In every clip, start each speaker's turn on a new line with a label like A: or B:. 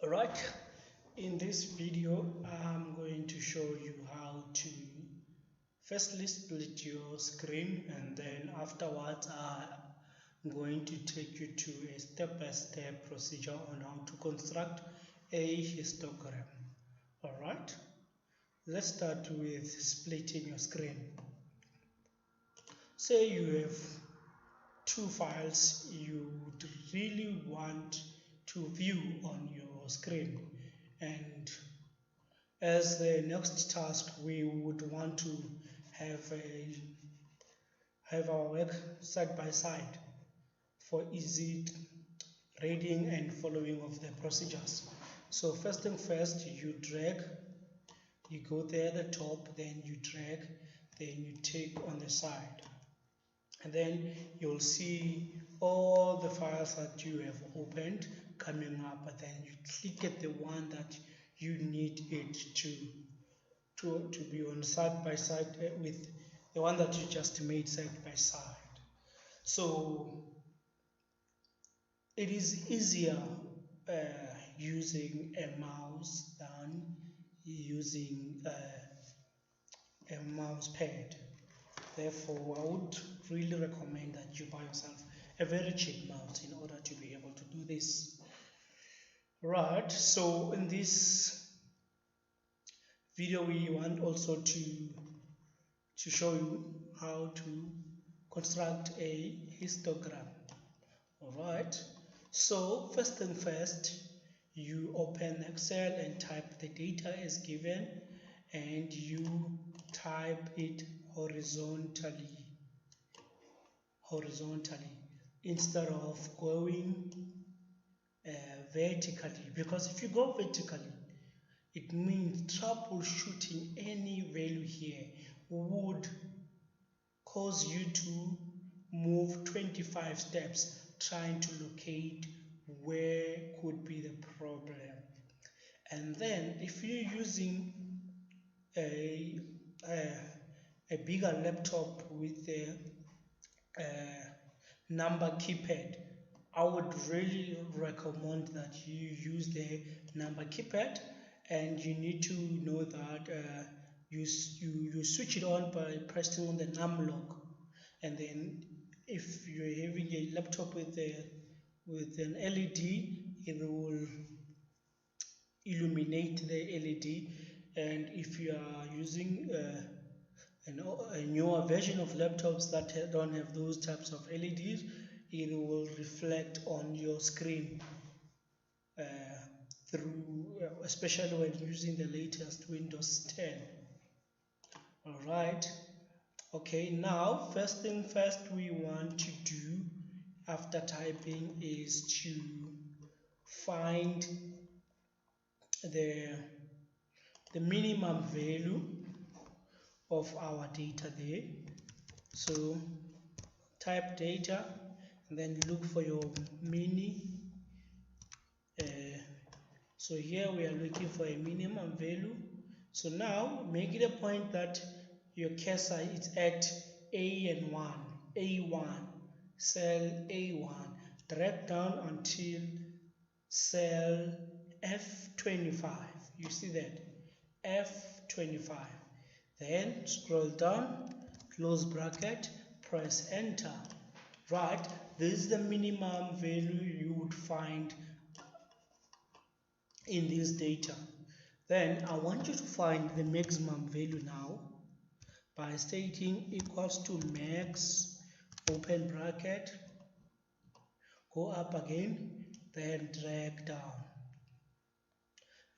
A: Alright, in this video I'm going to show you how to firstly split your screen, and then afterwards I'm going to take you to a step-by-step procedure on how to construct a histogram. Alright, let's start with splitting your screen. Say you have two files you would really want to view on your screen, and as the next task we would want to have our work side by side for easy reading and following of the procedures. So first thing first, you drag, you go there at the top, then you drag, then you take on the side, and then you'll see all the files that you have opened coming up, and then you click at the one that you need it to be on side by side with the one that you just made side by side. So it is easier using a mouse than using a mouse pad. Therefore, I would really recommend that you buy yourself a very cheap mouse in order to be able to do this. Right, so in this video we want also to show you how to construct a histogram. Alright, so first thing first, you open Excel and type the data as given, and you type it horizontally instead of going vertically, because if you go vertically it means troubleshooting any value here would cause you to move 25 steps trying to locate where could be the problem. And then if you're using a bigger laptop with a number keypad, I would really recommend that you use the number keypad, and you need to know that you switch it on by pressing on the num lock, and then if you're having a laptop with an LED, it will illuminate the LED, and if you are using a newer version of laptops that don't have those types of LEDs, it will reflect on your screen especially when using the latest Windows 10. Alright, okay, now first thing first we want to do after typing is to find the minimum value of our data there. So type data and then look for your mini. So here we are looking for a minimum value. So now make it a point that your cursor is at A1, cell A1. Drag down until cell F25. You see that? F25. Then scroll down, close bracket, press enter. Right, this is the minimum value you would find in this data. Then I want you to find the maximum value now by stating equals to max, open bracket, go up again, then drag down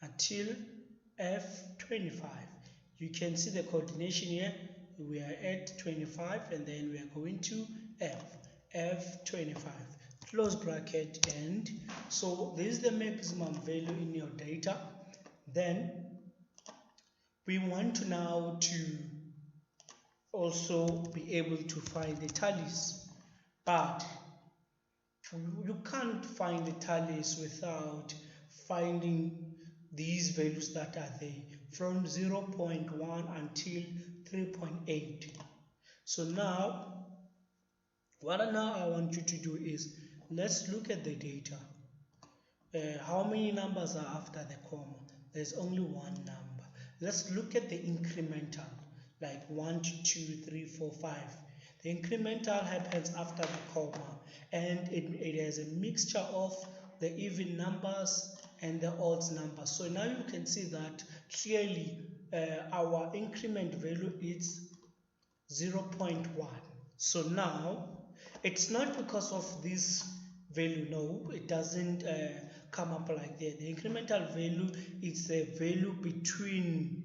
A: until F25. You can see the coordination here. We are at 25, and then we are going to F25. Close bracket, and so this is the maximum value in your data. Then we want to now to also be able to find the tallies, but you can't find the tallies without finding these values that are there from 0.1 until 3.8. So now what I want you to do is, let's look at the data. how many numbers are after the comma? There's only one number. Let's look at the incremental, like 1, 2, 3, 4, 5. The incremental happens after the comma, and it has a mixture of the even numbers and the odd numbers. So now you can see that clearly our increment value is 0.1. So now it's not because of this value, no, it doesn't come up like that. The incremental value is the value between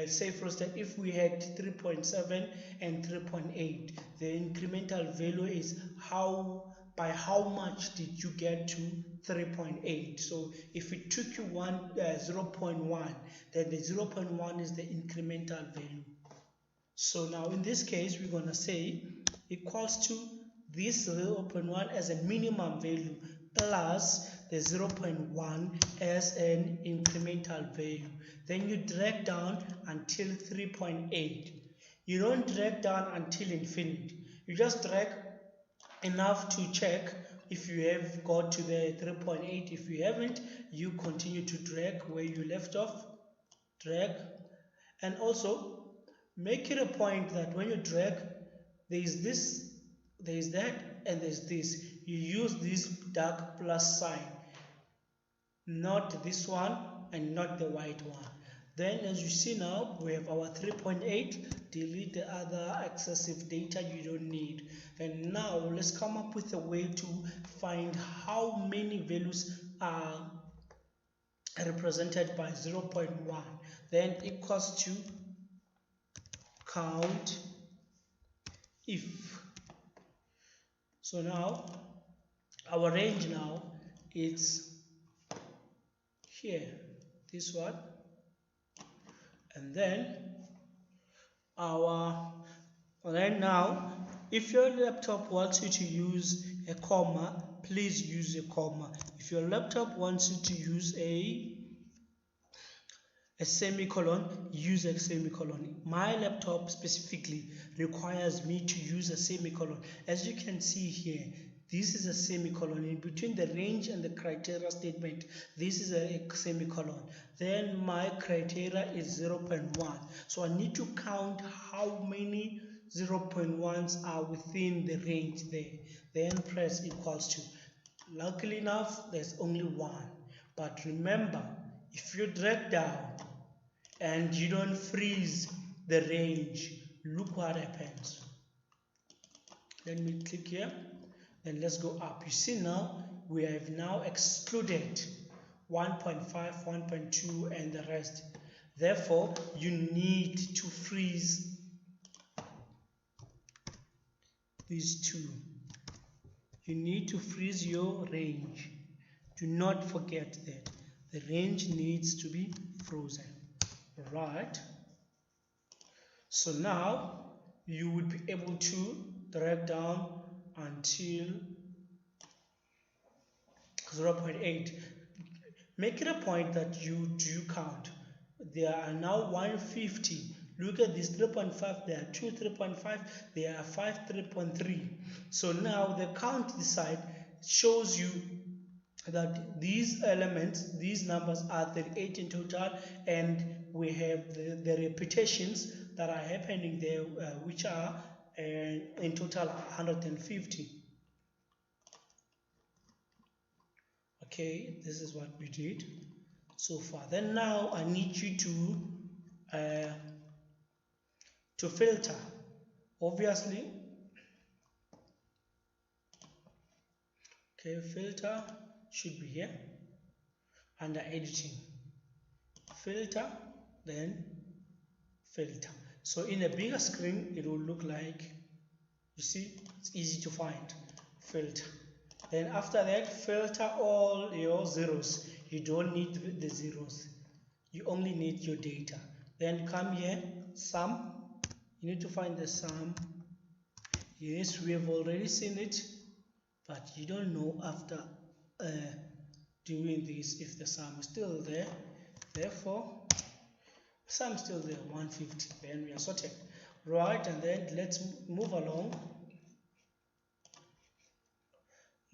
A: say for instance if we had 3.7 and 3.8, the incremental value is by how much did you get to 3.8. So if it took you 0.1, then the 0.1 is the incremental value. So now in this case we're going to say equals to this 0.1 as a minimum value plus the 0.1 as an incremental value. Then you drag down until 3.8. You don't drag down until infinite. You just drag enough to check if you have got to the 3.8. If you haven't, you continue to drag where you left off. Drag. And also make it a point that when you drag, there is this, there is that, and there's this. You use this dark plus sign, not this one and not the white one. Then as you see now, we have our 3.8. Delete the other excessive data you don't need. And now let's come up with a way to find how many values are represented by 0.1. Then equals to count if. So now our range now is here, this one, and then now if your laptop wants you to use a comma, please use a comma. If your laptop wants you to use a semicolon, use a semicolon. My laptop specifically requires me to use a semicolon. As you can see here, this is a semicolon. In between the range and the criteria statement, this is a semicolon. Then my criteria is 0.1. So I need to count how many 0.1s are within the range there. Then press equals to. Luckily enough, there's only one. But remember, if you drag down and you don't freeze the range, look what happens. Let me click here, then let's go up. You see now, we have now excluded 1.5, 1.2 and the rest. Therefore, you need to freeze these two. You need to freeze your range. Do not forget that the range needs to be frozen. Right. So now you would be able to drag down until 0.8. Make it a point that you do count. There are now 150. Look at this 3.5. There are 2 3.5. There are 5 3.3. So now the count this side shows you that these elements, these numbers are 38 in total, and we have the repetitions that are happening there, which are in total 150. Okay, this is what we did so far. Then now I need you to filter. Obviously, okay, filter should be here under editing, filter, then filter. So in a bigger screen it will look like, you see, it's easy to find, filter. Then after that, filter all your zeros. You don't need the zeros, you only need your data. Then come here, sum, you need to find the sum. Yes, we have already seen it, but you don't know after doing this if the sum is still there. Therefore, sum still there, 150. Then we are sorted. Right, and then let's move along.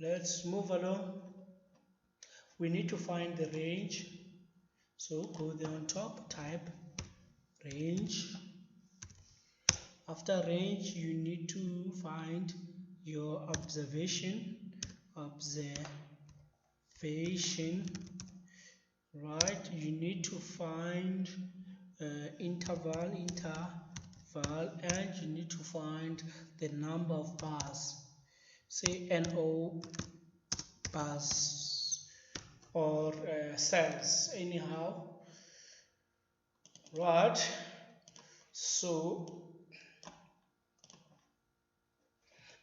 A: Let's move along. we need to find the range. So go there on top, type range. After range, you need to find your observation, right? You need to find interval, and you need to find the number of bars. Say NO bars or cells, anyhow, right? So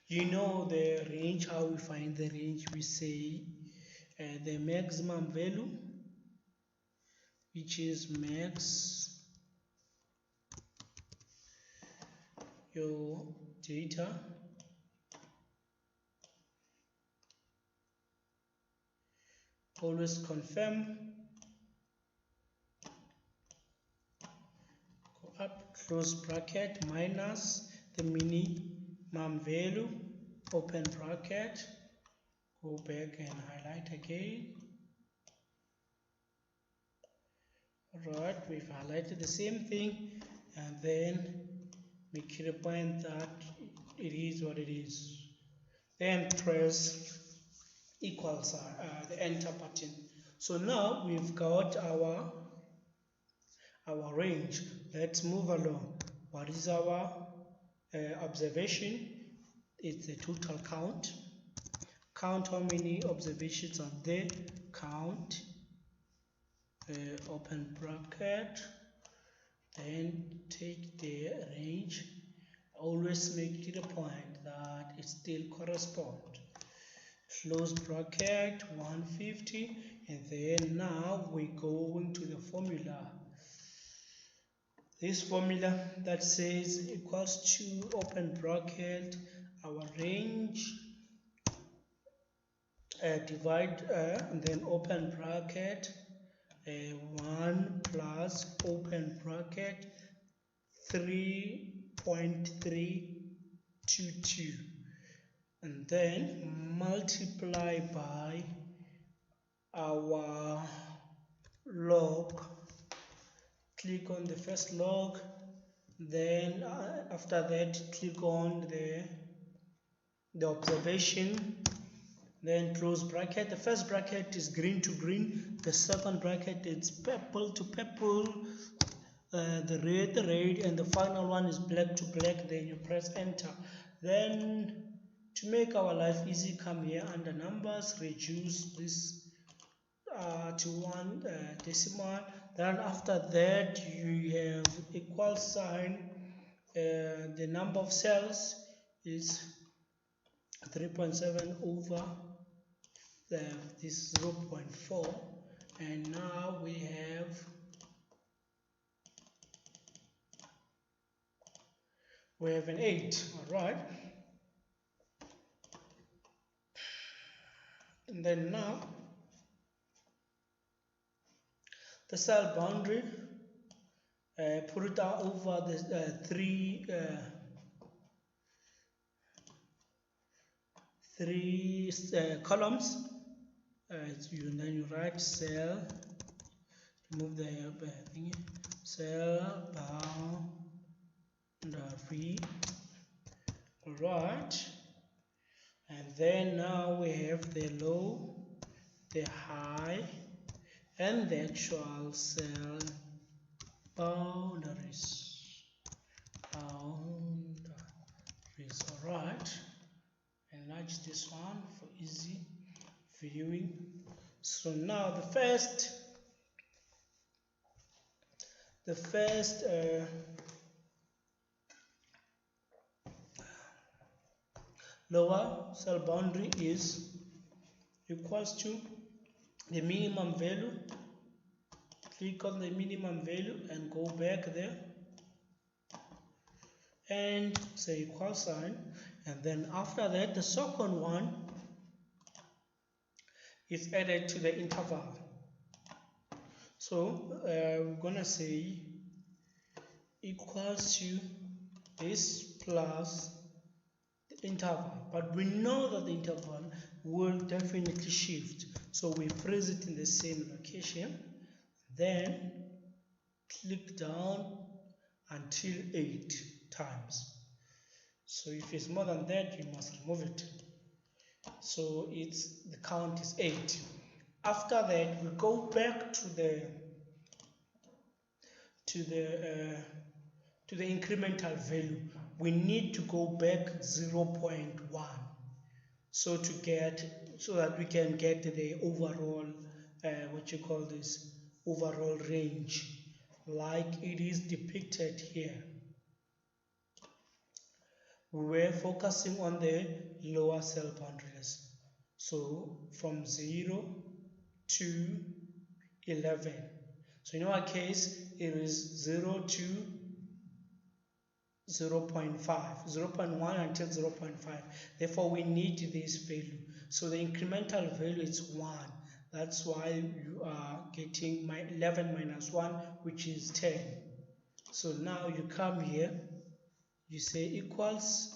A: you know the range. How we find the range? We say the maximum value, which is max your data always confirm, go up, close bracket, minus the minimum value, open bracket, go back and highlight again. Alright, we've highlighted the same thing, and then make it a point that it is what it is. Then press equals the enter button. So now we've got our range. Let's move along. What is our observation? It's the total count. Count how many observations are there. Count, open bracket, then take the range. Always make it a point that it still corresponds. Close bracket, 150, and then now we go into the formula. This formula that says equals to, open bracket, our range, divide, and then open bracket, 1 plus open bracket 3.322, and then multiply by our log. Click on the first log, then after that click on the observation, then close bracket. The first bracket is green to green, the second bracket is purple to purple, the red, and the final one is black to black. Then you press enter. Then to make our life easy, come here under numbers, reduce this to 1 decimal. Then after that you have equal sign, the number of cells is 3.7 over this 0.4, and now we have an 8. All right, and then now the cell boundary, put it over the three columns. And then you write cell, remove the thingy, cell boundary. Alright, and then now we have the low, the high, and the actual cell boundaries. Alright, enlarge this one for easy viewing. So now the first lower cell boundary is equals to the minimum value. Click on the minimum value and go back there and say equal sign, and then after that the second one is added to the interval. So we're gonna say equals to this plus the interval, but we know that the interval will definitely shift. So we freeze it in the same location, then click down until 8 times. So if it's more than that, you must remove it. So the count is 8. After that, we go back to the incremental value. We need to go back 0.1 so that we can get the overall overall range like it is depicted here. We were focusing on the lower cell boundaries, so from 0 to 11. So in our case, it is 0 to 0.5, 0.1 until 0.5. Therefore, we need this value. So the incremental value is 1. That's why you are getting 11 minus 1, which is 10. So now you come here, you say equals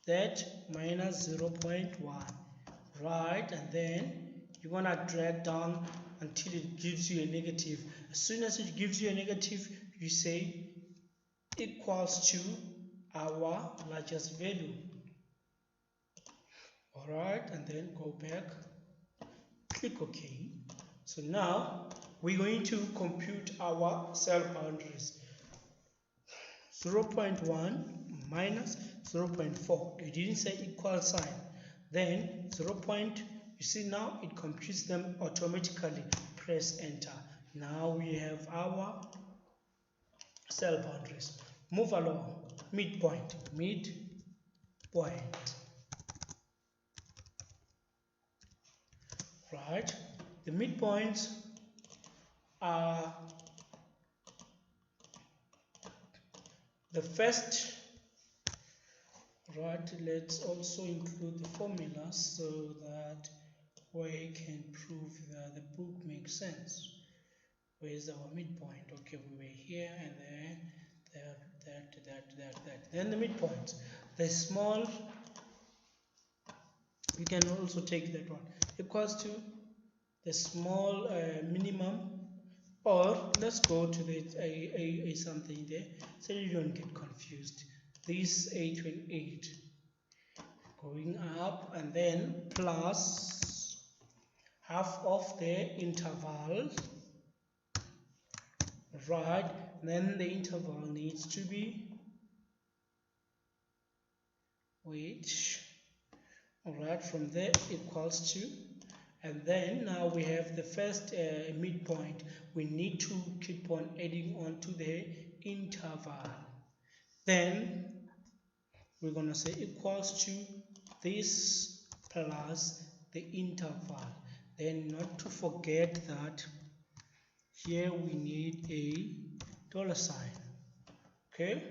A: that minus 0.1, right? And then you're going to drag down until it gives you a negative. As soon as it gives you a negative, you say equals to our largest value. Alright, and then go back, click OK. So now we're going to compute our cell boundaries. 0.1 minus 0.4. You didn't say equal sign. Then 0. You see now it computes them automatically. Press enter. Now we have our cell boundaries. Move along. Midpoint. Right. The midpoints are the first. Right. Let's also include the formulas so that we can prove that the book makes sense. Where is our midpoint? Okay, we were here and then that. Then the midpoint. The small, you can also take that one, equals to the small minimum, or let's go to the a something there so you don't get confused. This 828 going up and then plus half of the interval. Right, then the interval needs to be alright, from there equals to, and then now we have the first midpoint. We need to keep on adding on to the interval. Then we're going to say equals to this plus the interval. Then not to forget that here we need a dollar sign. Okay.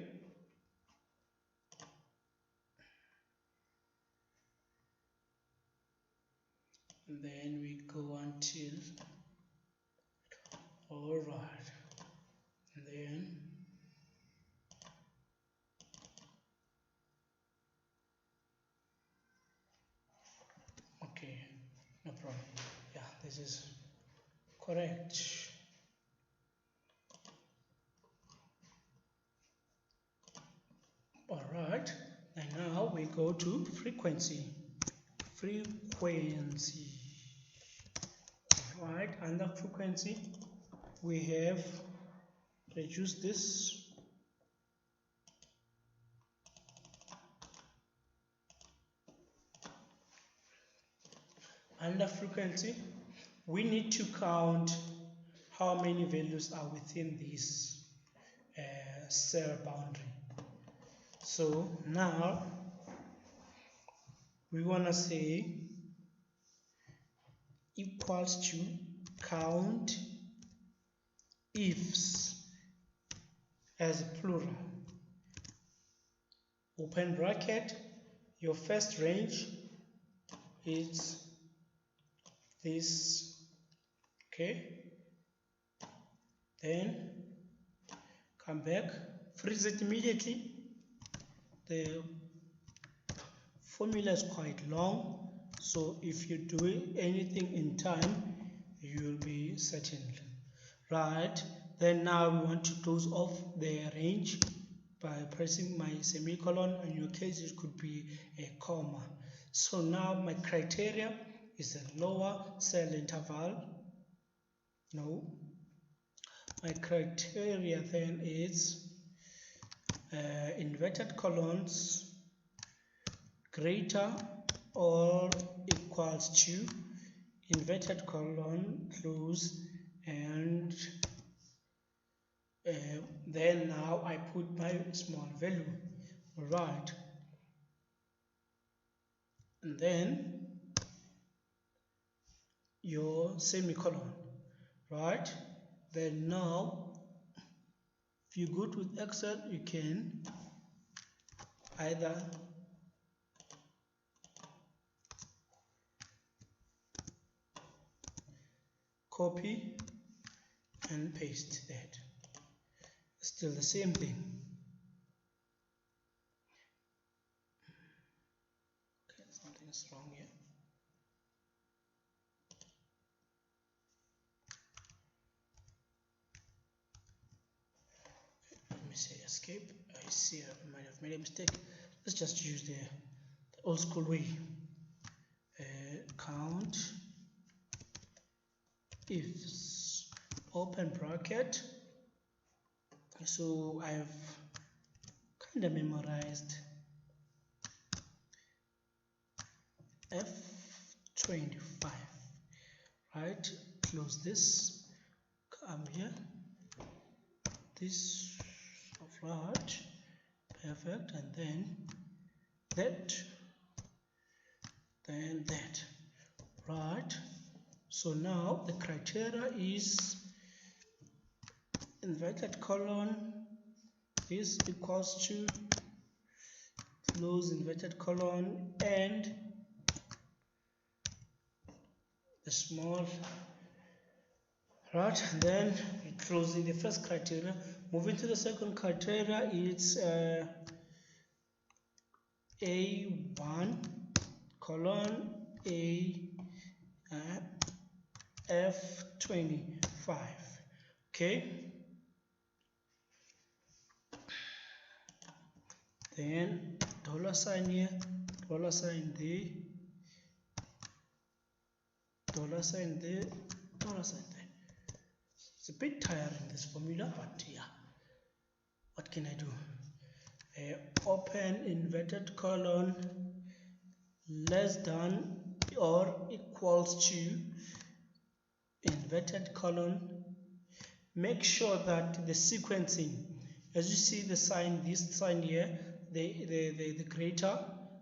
A: And then we go until, alright, and then okay, no problem. Yeah, this is correct. Alright, and now we go to frequency. Right, under frequency we have reduced this. Under frequency we need to count how many values are within this cell boundary. So now we want to say equals to count ifs as plural. Open bracket, your first range is this, okay? Then come back, freeze it immediately. The formula is quite long, So if you do anything in time, you will be settled. Right, then now we want to close off the range by pressing my semicolon. In your case, it could be a comma. So now my criteria is a lower cell interval. No, my criteria then is inverted colons greater or equals to inverted colon close, and then now I put my small value, right, and then your semicolon, right. Then now if you're good with Excel, you can either copy and paste that. Still the same thing. Okay, something's wrong here. Let me say escape. I see I might have made a mistake. Let's just use the old school way. Count ifs, open bracket. So I've kind of memorized F25, right? Close this, come here, this right, perfect, and then that, right. So now the criteria is inverted colon, this equals to close inverted colon, and the small, right. And then we close in the first criteria. Moving to the second criteria, it's A1 colon A F25. Okay. Then dollar sign here, dollar sign there, dollar sign there, dollar sign there. It's a bit tiring, this formula, but yeah, what can I do? Open inverted colon less than or equals to inverted colon. Make sure that the sequencing, as you see the sign, this sign here, the greater,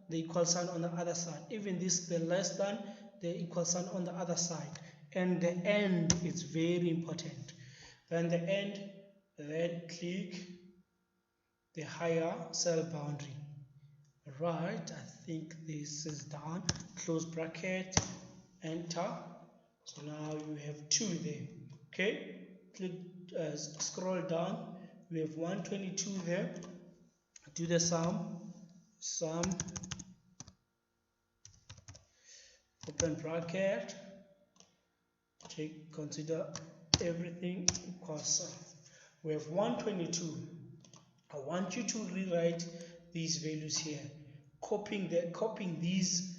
A: the equal sign on the other side, even this, the less than, the equal sign on the other side, and the end is very important. Then the end, then click the higher cell boundary, right. I think this is done. Close bracket, enter. So now you have 2 there. Okay, click, scroll down, we have 122 there. Do the sum, open bracket, consider everything equals sum. We have 122. I want you to rewrite these values here, copying these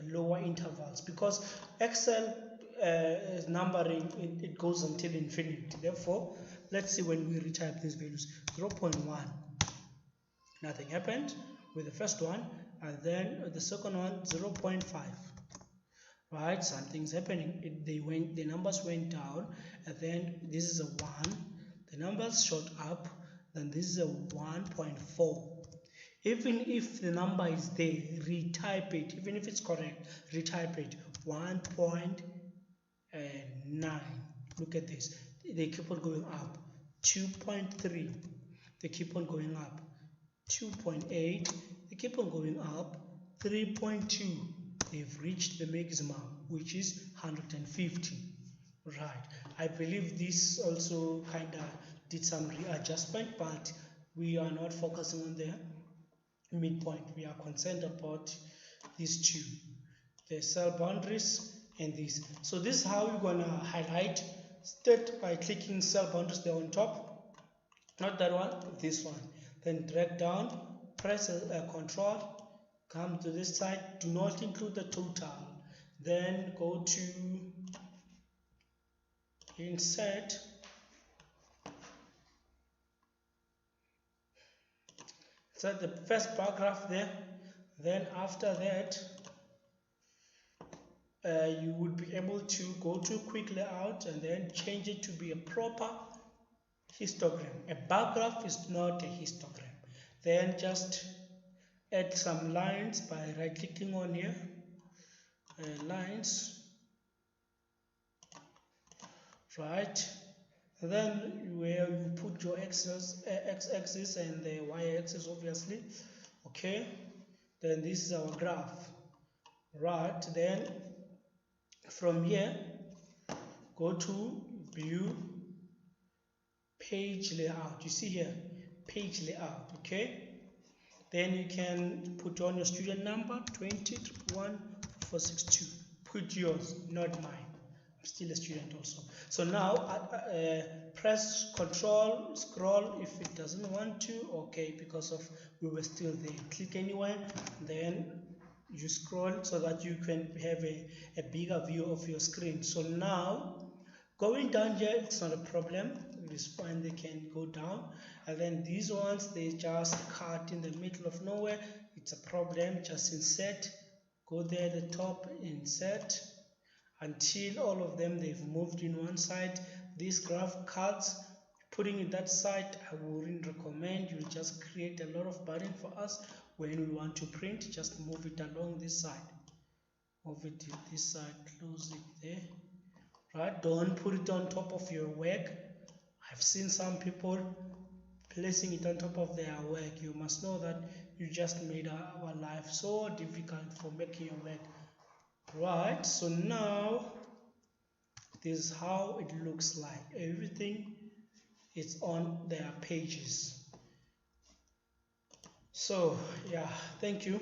A: lower intervals, because Excel numbering, it goes until infinity. Therefore, let's see when we retype these values. 0.1, nothing happened with the first one, and then the second one 0.5, right. Something's happening. The numbers went down, and then this is a 1, the numbers shot up, then this is a 1.4. Even if the number is there, retype it. Even if it's correct, retype it. 1.9. Look at this. They keep on going up. 2.3. They keep on going up. 2.8. They keep on going up. 3.2. They've reached the maximum, which is 150. Right. I believe this also kind of did some readjustment, but we are not focusing on the midpoint. We are concerned about these two. the cell boundaries and this. So this is how you're gonna highlight. Start by clicking cell boundaries there on top, not that one, this one. Then drag down, press Control, come to this side. Do not include the total. Then go to Insert. Insert the first paragraph there. Then after that, you would be able to go to quick layout and then change it to be a proper histogram. A bar graph is not a histogram. Then just add some lines by right clicking on here, lines, right? And then where you put your x-axis and the y-axis, obviously. Okay, then this is our graph, right? Then from here, go to View, Page Layout. You see here, Page Layout. Okay, then you can put on your student number 201462. Put yours, not mine. I'm still a student also. So now press Control, scroll if it doesn't want to. Okay, because of we were still there. Click anywhere, then you scroll so that you can have a bigger view of your screen. So now going down here, it's not a problem. It's fine, they can go down. And then these ones, they just cut in the middle of nowhere. It's a problem. Just insert, go there at the top, insert, until all of them they've moved in one side. This graph cuts, putting it that side, I wouldn't recommend. You just create a lot of burden for us. When we want to print, just move it along this side. Move it to this side, close it there. Right? Don't put it on top of your work. I've seen some people placing it on top of their work. You must know that you just made our life so difficult for making your work. Right? So now this is how it looks like. Everything is on their pages. So yeah, thank you.